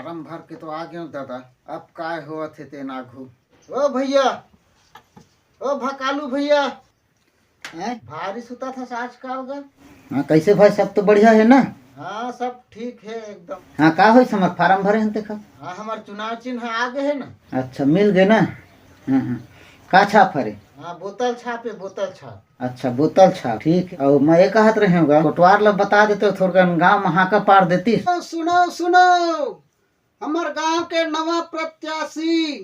Farm भर के तो आ गयो दादा। अब काय होत हे ते नाघू। ओ भैया, ओ भकालू भैया, भारी सुता था आजकल का। हाँ कैसे भाई, सब तो बढ़िया है ना? हाँ सब ठीक है एकदम। हाँ का हो समर फार्म भरे हैं देखा? हाँ हमार चुनाव चिन्ह आगे है ना। अच्छा मिल गए ना। हाँ हाँ का छाप हरे? हाँ बोतल छाप है, बोतल छाप। अच्छा बोतल छाप ठीक है। और मैं ये कहत रहे होगा कोटवार ला बता देते हो थोड़ा गाँव महा का पार देती। सुनो सुनो, हमार गांव के नवा प्रत्याशी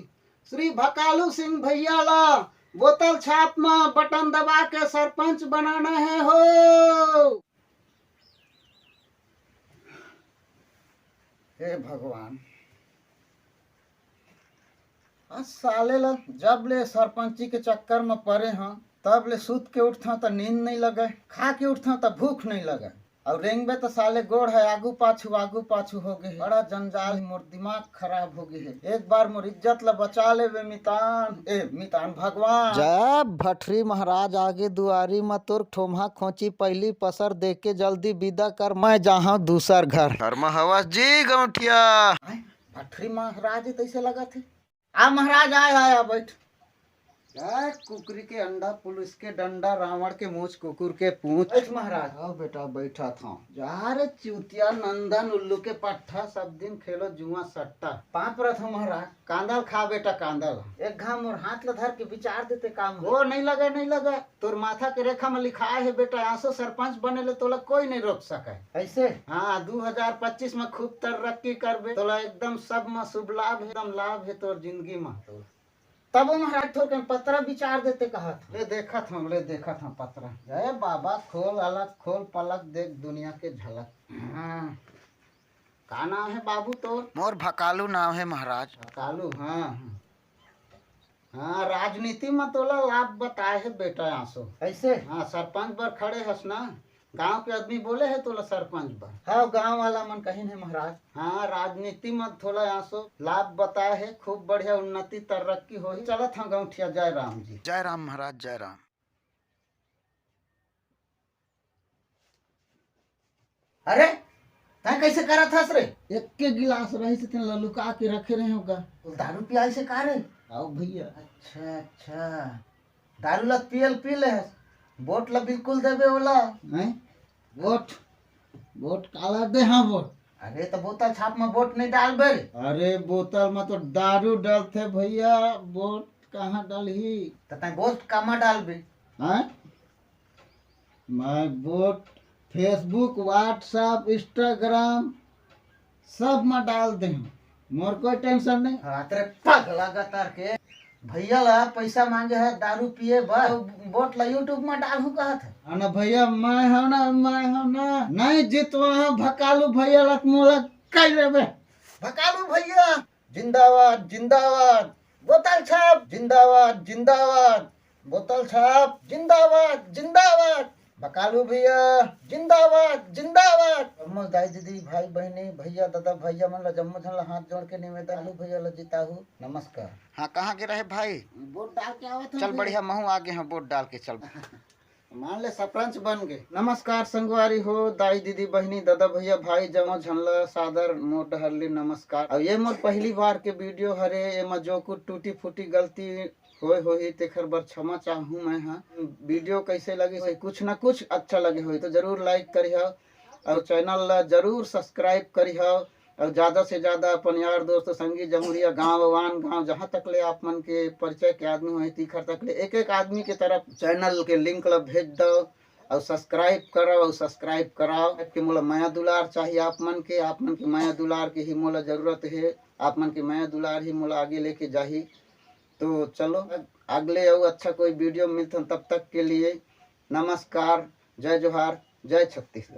श्री भकालू सिंह भैया ला बोतल छाप में बटन दबा के सरपंच बनाना है हो। हे भगवान, साले ला जब ले सरपंची के चक्कर में पड़े हैं तब ले सूत के उठता तो नींद नहीं लगे, खा के उठता तो भूख नहीं लगे, और रेंगबे तो साले गोड़ है आगू पाछू हो गए। बड़ा जंजाल, मोर दिमाग खराब हो गए है। एक बार मोर इज्जत ला बचा ले वे मितान भगवान। जब भटरी महाराज आगे दुआरी में तोर ठोम्हा खोची पहली पसर दे के जल्दी विदा कर, मैं जहाँ दूसर घर हवस जी गौठिया। भटरी महाराज तैसे लगा थे। आ महाराज आया बैठ। कुकरी के अंडा, पुलिस के डंडा, रावण के मूछ, कुकुर के पूछ। बैठ महाराज। आओ बेटा बैठा था। जा रे चूतिया नंदन उल्लू के पट्टा, सब दिन खेलो जुआ सट्टा। पाप रथ महाराज, कांदल खा बेटा कांदल। एक घाम और हाथ ला धर के विचार देते काम हो। नहीं लगा तोर माथा के रेखा में लिखा है बेटा, आंसू सरपंच बने ले तोला कोई नहीं रोक सके। ऐसे हाँ 2025 में खूब तरक्की करबे, तोला एकदम सब में शुभ लाभ, एकदम लाभ है तोर जिंदगी में। तब महाराज थोड़ा पत्रा विचार देते कहा था। ले देखा था पत्रा। जय बाबा खोल अलग खोल पलक देख दुनिया के झलक। का नाम है बाबू तो? मोर भकालू नाम है महाराज। भकालू हाँ राजनीति में तोला लाभ बताए है बेटा आंसू। ऐसे हाँ सरपंच पर खड़े हस ना, गांव के आदमी बोले है तोला सरपंच बा। हाँ गांव वाला मन कहीं है महाराज। हाँ राजनीति में थोड़ा आंसू लाभ बताए है, खूब बढ़िया उन्नति तरक्की हो। चलत हाँ गौठिया। जय राम जी। जय राम महाराज जय राम। अरे तै कैसे करत हस रे? एक के गिलास रही से ललुका के रखे रहे होगा। दारू पियाई से का रे? आओ भैया। अच्छा दारू ला पी ले हस, वोट ला बिल्कुल देवे वाला नहीं। वोट काला दे। हाँ वोट। अरे तो बोतल छाप में वोट नहीं डाल बे। अरे बोतल में तो दारू डालते भैया, वोट कहाँ डाली? तो तै वोट कहाँ डाल बे? मैं वोट फेसबुक, व्हाट्सएप, इंस्टाग्राम सब में डाल दे, मोर कोई टेंशन नहीं। तेरे पग लगातार के भैया ला पैसा मांगे है दारू पिए बस, वोट ला यूट्यूब में डालू कहत है ना भैया। मैं हूं ना नहीं जितवा भकालू भैया ला मोला कह लेबे। भकालू भैया जिंदाबाद जिंदाबाद, बोतल छाप जिंदाबाद, बोतल छाप जिंदाबाद, भकालू भैया जिंदाबाद। दाई दीदी भाई बहनी भैया दादा भैया मन ला जम्मो झन ला हाथ जोड़ के निवेदन है भैया ला जिताहू नमस्कार। हाँ कहाँ के रहे भाई? वोट डाल के आवत चल बढ़िया, महू आगे हैं वोट डाल के चल। मान ले सरपंच बन गए। नमस्कार संगवारी हो, दाई दीदी बहनी दादा भैया भाई जमो झनला सादर मोट हरली नमस्कार। और ये मोर पहली बार के वीडियो हरे, एमा जो कुछ टूटी फूटी गलती होई तेखर बर क्षमा चाहूँ मैं। हाँ वीडियो कैसे लगे कुछ न कुछ अच्छा लगे हो तो जरूर लाइक करिए और चैनल ला जरूर सब्सक्राइब करिए, और ज्यादा से ज्यादा अपन यार दोस्त संगी जमुरिया गाँव जहाँ तक ले आप मन के परिचय के आदमी हो तीखर तक ले एक आदमी के तरफ चैनल के लिंक ला भेज दो और सब्सक्राइब कराओ कि मोला माया दुलार चाहिए आप मन के माया दुलार के ही मोला जरूरत है। आप मन के माया दुलार ही मोला आगे लेके जाही। तो चलो अगले और अच्छा कोई वीडियो मिलता, तब तक के लिए नमस्कार, जय जोहार, जय छत्तीसगढ़।